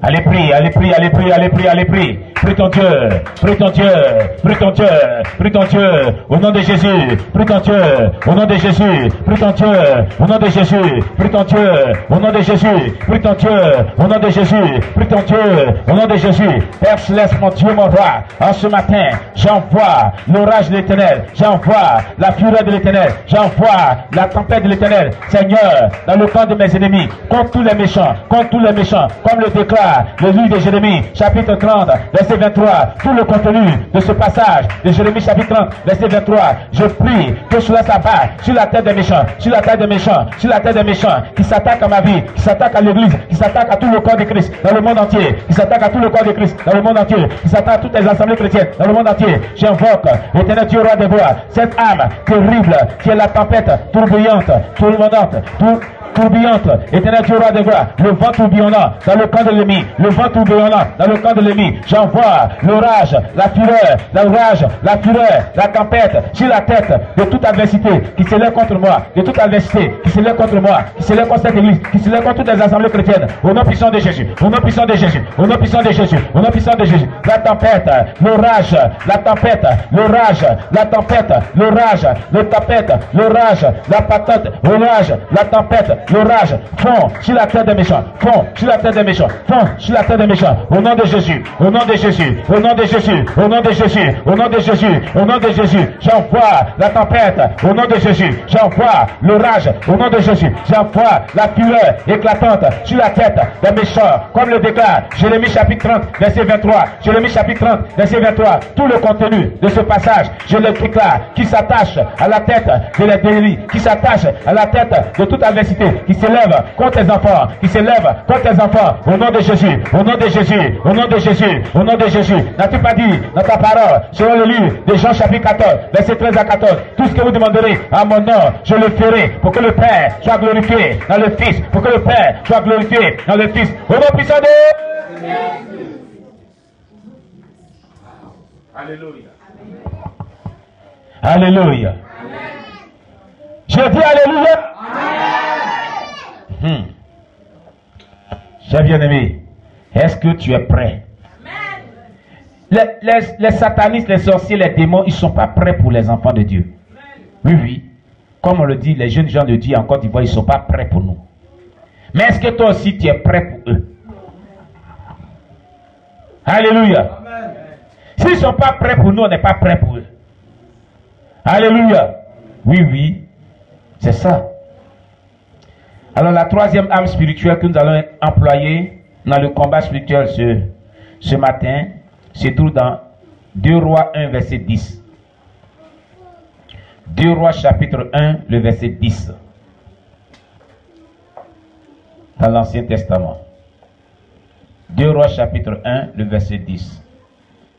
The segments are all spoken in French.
Allez, prie, allez, prie, allez, prie, allez, prie, allez, prie. Prie ton Dieu, prie ton Dieu, prie ton Dieu, prie ton Dieu, au nom de Jésus, prie ton Dieu, au nom de Jésus, prie ton Dieu, au nom de Jésus, prie ton Dieu, au nom de Jésus, prie ton Dieu, au nom de Jésus, prie ton Dieu, au nom de Jésus. Père Céleste, mon Dieu, mon roi, en ce matin, j'envoie l'orage de l'Éternel, j'envoie la fureur de l'Éternel, j'envoie la tempête de l'Éternel, Seigneur, dans le camp de mes ennemis, contre tous les méchants, comme le déclare le livre de Jérémie, chapitre 30, verset 23, tout le contenu de ce passage de Jérémie, chapitre 30, verset 23, je prie que cela s'abat sur la tête des méchants, sur la tête des méchants, sur la tête des méchants, qui s'attaquent à ma vie, qui s'attaquent à l'église, qui s'attaquent à tout le corps de Christ dans le monde entier, qui s'attaquent à tout le corps de Christ dans le monde entier, qui s'attaquent à toutes les assemblées chrétiennes dans le monde entier. J'invoque l'Éternel Dieu, roi des gloires, cette âme terrible qui est la tempête tourbillante, tourbillante, Éternel Dieu, roi des gloires, le vent tourbillonnant dans le camp de l'ennemi, le vent tourbillonnant dans le camp de l'ennemi. J'envoie l'orage, la fureur, la tempête sur la tête de toute adversité qui s'élève contre moi, de toute adversité qui s'élève contre moi, qui s'élève contre cette église, qui s'élève contre toutes les assemblées chrétiennes. Au nom puissant de Jésus, au nom puissant de Jésus, au nom puissant de Jésus, au nom puissant de Jésus. La tempête, l'orage, la tempête, l'orage, la tempête, l'orage, la tempête, l'orage, la patate, l'orage, la tempête, l'orage, fond sur la tête des méchants, fond sur la tête des méchants, fond sur la tête des méchants, au nom de Jésus, au nom de Jésus, au nom de Jésus, au nom de Jésus, au nom de Jésus, au nom de Jésus, j'envoie la tempête, au nom de Jésus, j'envoie l'orage, au nom de Jésus, j'envoie la fureur éclatante sur la tête des méchants, comme le déclare Jérémie chapitre 30, verset 23, Jérémie chapitre 30, verset 23, tout le contenu de ce passage, je le déclare, qui s'attache à la tête de la délit, qui s'attache à la tête de toute adversité, qui s'élève contre tes enfants, qui s'élève contre tes enfants, au nom de Jésus, au nom de Jésus, au nom de Jésus, au nom de Jésus. N'as-tu pas dit dans ta parole, selon le livre de Jean chapitre 14, verset 13 à 14, tout ce que vous demanderez à mon nom, je le ferai pour que le Père soit glorifié dans le Fils, pour que le Père soit glorifié dans le Fils. Au nom puissant de Jésus. Alléluia. Alléluia. Je dis alléluia. Cher bien-aimé, est-ce que tu es prêt? Les satanistes, les sorciers, les démons, ils ne sont pas prêts pour les enfants de Dieu. Oui, oui. Comme on le dit, les jeunes gens de Dieu en Côte d'Ivoire, ils ne sont pas prêts pour nous. Mais est-ce que toi aussi, tu es prêt pour eux? Alléluia. S'ils ne sont pas prêts pour nous, on n'est pas prêts pour eux. Alléluia. Oui, oui. C'est ça. Alors la troisième âme spirituelle que nous allons employer dans le combat spirituel ce matin se trouve dans 2 Rois 1 verset 10. 2 Rois chapitre 1 le verset 10. Dans l'Ancien Testament. 2 Rois chapitre 1 le verset 10.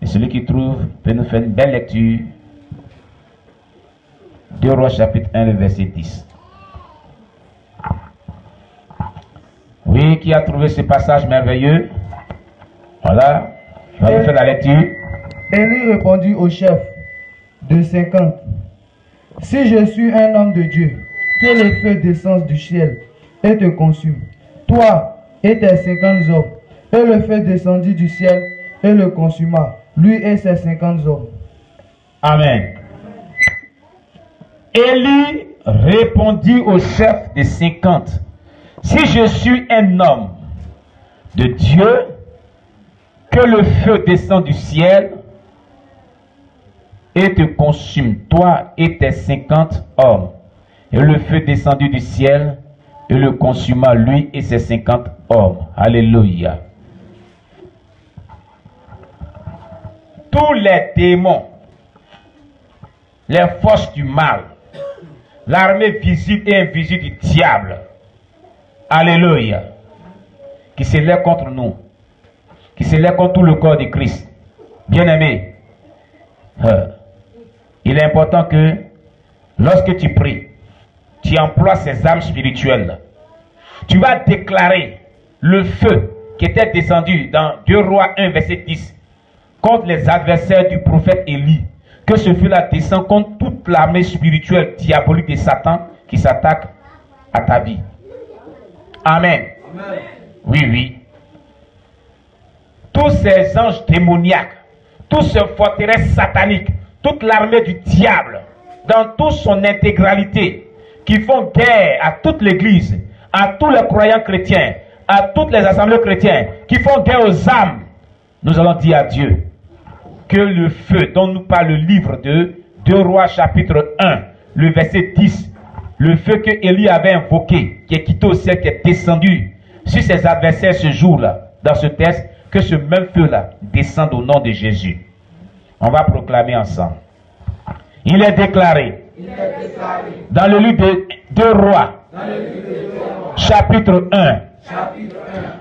Et celui qui trouve peut nous faire une belle lecture. 2 Rois chapitre 1 le verset 10. Oui, qui a trouvé ce passage merveilleux? Voilà, je vais vous faire la lecture. Élie répondit au chef de 50. Si je suis un homme de Dieu, que le feu descende du ciel et te consume, toi et tes 50 hommes. Et le feu descendit du ciel et le consuma, lui et ses 50 hommes. Amen. Élie répondit au chef des 50. Si je suis un homme de Dieu, que le feu descend du ciel et te consume, toi et tes 50 hommes. Et le feu descendu du ciel et le consuma, lui et ses 50 hommes. Alléluia. Tous les démons, les forces du mal, l'armée visible et invisible du diable, alléluia, qui s'élève contre nous, qui s'élève contre tout le corps de Christ. Bien-aimé, il est important que lorsque tu pries, tu emploies ces âmes spirituelles. Tu vas déclarer le feu qui était descendu dans 2 Rois 1 verset 10 contre les adversaires du prophète Élie. Que ce feu-là descend contre toute l'armée spirituelle diabolique de Satan qui s'attaque à ta vie. Amen. Amen. Oui, oui. tous ces anges démoniaques, toutes ces forteresses sataniques, toute l'armée du diable, dans toute son intégralité, qui font guerre à toute l'Église, à tous les croyants chrétiens, à toutes les assemblées chrétiennes, qui font guerre aux âmes, nous allons dire à Dieu que le feu dont nous parle le livre de 2 Rois chapitre 1, le verset 10, le feu que Élie avait invoqué, qui est quitté au ciel, qui est descendu sur ses adversaires ce jour-là, dans ce texte, que ce même feu-là descende au nom de Jésus. On va proclamer ensemble. Il est déclaré dans le livre de 2 Rois, chapitre 1,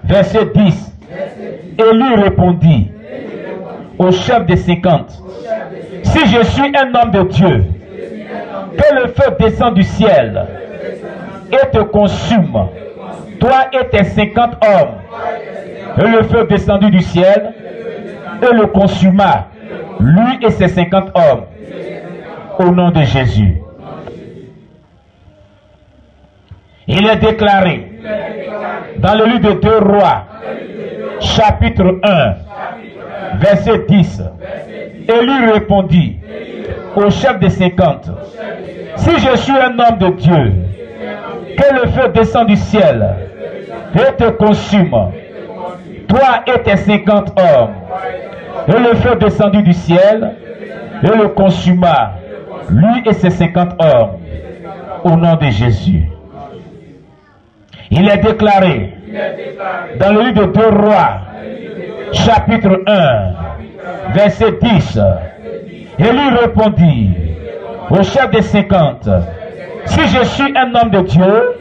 verset 10. Élie répondit au chef des 50, si je suis un homme de Dieu, que le feu descende du ciel et te consume, toi et tes 50 hommes. Et le feu descendu du ciel et le consuma, lui et ses 50 hommes, au nom de Jésus. Il est déclaré dans le livre de 2 Rois, chapitre 1, verset 10. Élie répondit au chef des 50, si je suis un homme de Dieu, que le feu descende du ciel et te consume, toi et tes 50 hommes. Et le feu descendu du ciel et le consuma, lui et ses 50 hommes, au nom de Jésus. Il est déclaré dans le livre de 2 Rois, chapitre 1, verset 10. Élie répondit au chef des 50, si je suis un homme de Dieu,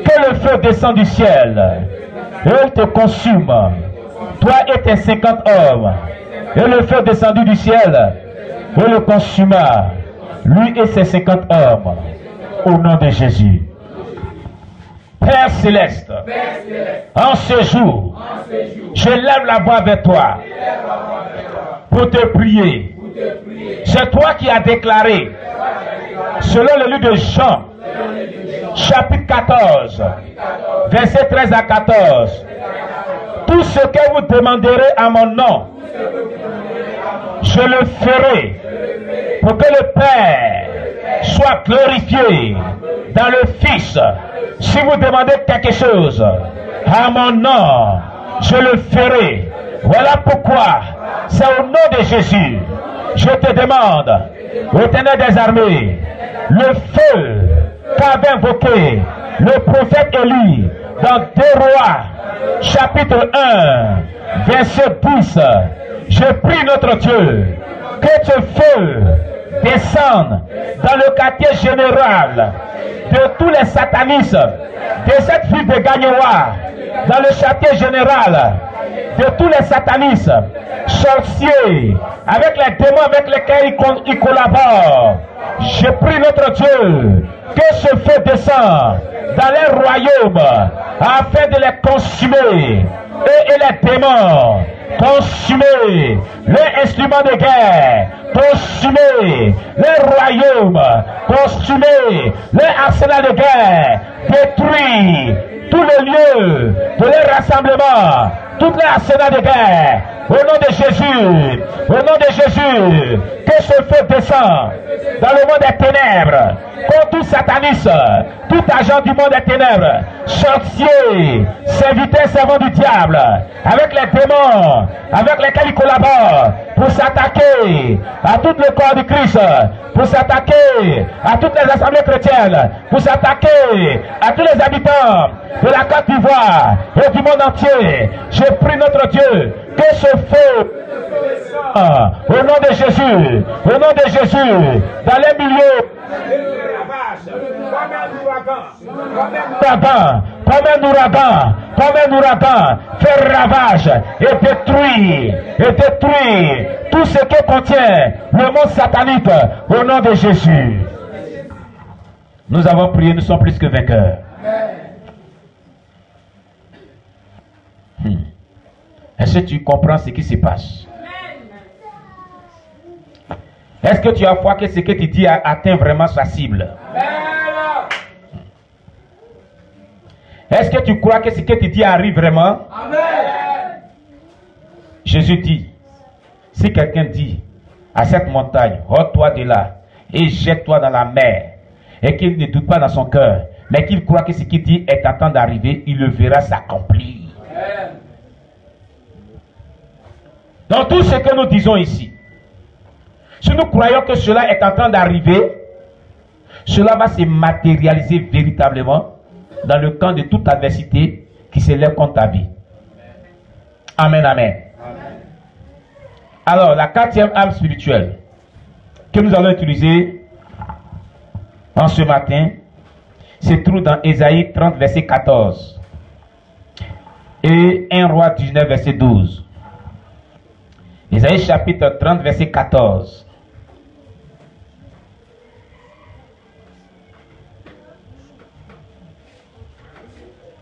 que le feu descende du ciel et te consume, toi et tes 50 hommes. Et le feu descendu du ciel et le consuma, lui et ses 50 hommes, au nom de Jésus. Père céleste, en ce jour, je lève la voix vers toi pour te prier. C'est toi qui as déclaré, selon le livre de Jean, chapitre 14, verset 13 à 14, tout ce que vous demanderez à mon nom, je le ferai pour que le Père soit glorifié dans le Fils. Si vous demandez quelque chose à mon nom, je le ferai. Voilà pourquoi c'est au nom de Jésus, je te demande, Éternel des armées, le feu qu'avait invoqué le prophète Élie dans 2 Rois, chapitre 1, verset 10. Je prie notre Dieu que ce feu descende dans le quartier général de tous les satanistes, de cette ville de Gagnoa, dans le quartier général de tous les satanistes, sorciers, avec les démons avec lesquels ils collaborent. Je prie notre Dieu que ce feu descende dans les royaumes afin de les consumer. Et les démons, consumer les instruments de guerre, consumer les royaumes, consumer les arsenals de guerre, détruire tous les lieux de leur rassemblement, toutes les arsenals de guerre. Au nom de Jésus, au nom de Jésus, que ce feu descend dans le monde des ténèbres, contre tout sataniste, tout agent du monde des ténèbres, sorcier, serviteur, servant du diable, avec les démons, avec lesquels il collabore, pour s'attaquer à tout le corps du Christ, pour s'attaquer à toutes les assemblées chrétiennes, pour s'attaquer à tous les habitants de la Côte d'Ivoire et du monde entier. Je prie notre Dieu que ce feu, au nom de Jésus, au nom de Jésus, dans les milieux, comme un ouragan, faire ravage et détruire tout ce que contient le monde satanique au nom de Jésus. Nous avons prié, nous sommes plus que vainqueurs. Est-ce que tu comprends ce qui se passe? Est-ce que tu as foi que ce que tu dis atteint vraiment sa cible? Est-ce que tu crois que ce que tu dis arrive vraiment? Jésus dit, si quelqu'un dit à cette montagne, ôte-toi de là et jette-toi dans la mer, et qu'il ne doute pas dans son cœur, mais qu'il croit que ce qu'il dit est en train d'arriver, il le verra s'accomplir. Dans tout ce que nous disons ici, si nous croyons que cela est en train d'arriver, cela va se matérialiser véritablement dans le camp de toute adversité qui s'élève contre ta vie. Amen, amen. Alors, la quatrième arme spirituelle que nous allons utiliser en ce matin se trouve dans Ésaïe 30, verset 14 et 1 Roi 19, verset 12. Ésaïe chapitre 30, verset 14.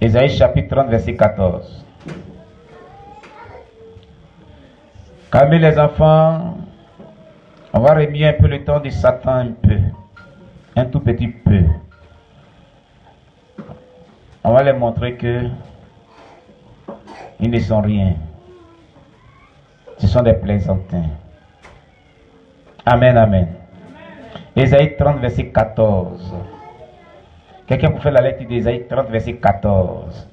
Ésaïe chapitre 30, verset 14. Calmez les enfants. On va remuer un peu le temps de Satan, un peu. Un tout petit peu. On va leur montrer que ils ne sont rien. Ce sont des plaisantins. Amen, amen. Ésaïe 30, verset 14. Quelqu'un peut faire la lecture d'Ésaïe 30, verset 14.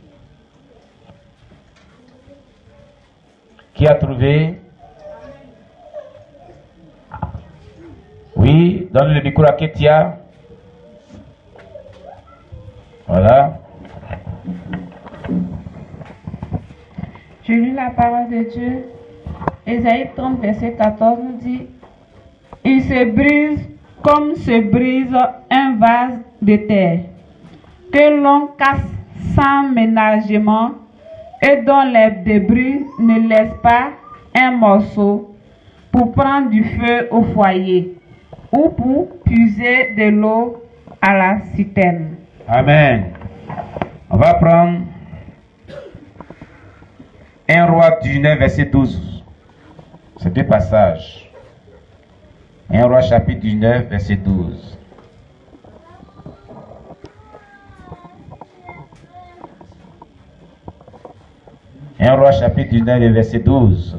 Qui a trouvé? Oui, donne le micro à Ketia. Voilà. Je lis la parole de Dieu. Ésaïe 30, verset 14 nous dit: il se brise comme se brise un vase de terre, que l'on casse sans ménagement et dont les débris ne laissent pas un morceau pour prendre du feu au foyer ou pour puiser de l'eau à la citerne. Amen. On va prendre 1 Roi 19, verset 12. C'est deux passages. 1 Roi chapitre 19, verset 12. Un Roi chapitre 19, verset 12.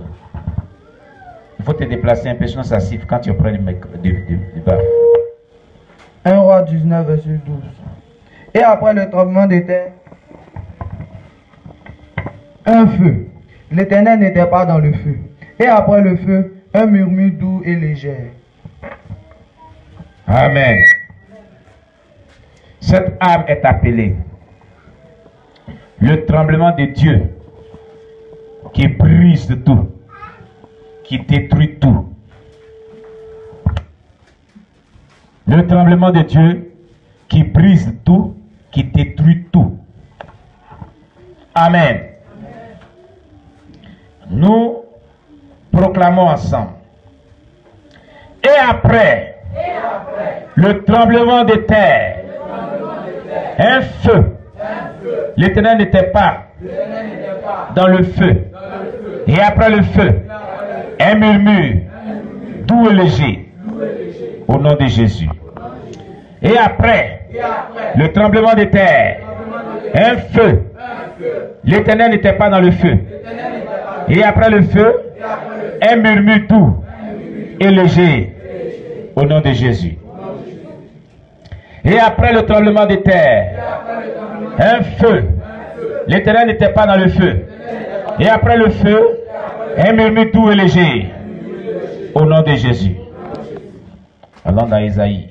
Il faut te déplacer un peu, sinon ça siffle quand tu prends du bas. 1 Roi 19, verset 12. Et après le tremblement de terre, un feu. L'Éternel n'était pas dans le feu. Et après le feu, un murmure doux et léger. Amen. Cette âme est appelée le tremblement de Dieu qui brise tout, qui détruit tout. Le tremblement de Dieu qui brise tout, qui détruit tout. Amen. Nous proclamons ensemble. Et après, le tremblement de terre, un feu. L'Éternel n'était pas dans le feu. Et après le feu, un murmure doux et léger au nom de Jésus. Et après le tremblement de terre, un feu. L'Éternel n'était pas dans le feu. Et après le feu, un murmure doux et léger au nom de Jésus. Et après le tremblement de terre, un feu. L'Éternel n'était pas dans le feu. Et après le feu, un murmure doux et léger au nom de Jésus. Allons dans Isaïe.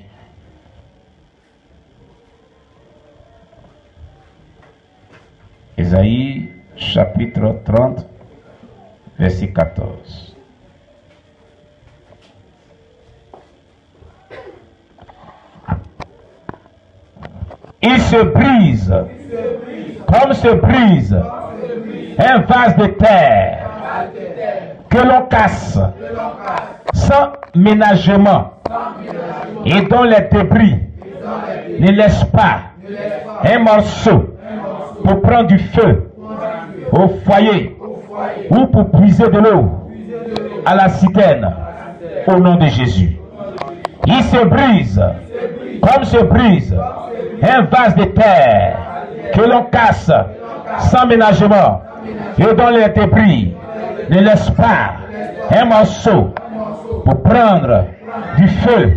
Isaïe chapitre 30, verset 14. Il se brise comme se brise un vase de terre que l'on casse sans ménagement et dont les débris ne laissent pas un morceau pour prendre du feu au foyer ou pour puiser de l'eau à la citerne au nom de Jésus. Il se brise comme se brise un vase de terre que l'on casse sans ménagement et dont les débris ne laisse pas un morceau pour prendre du feu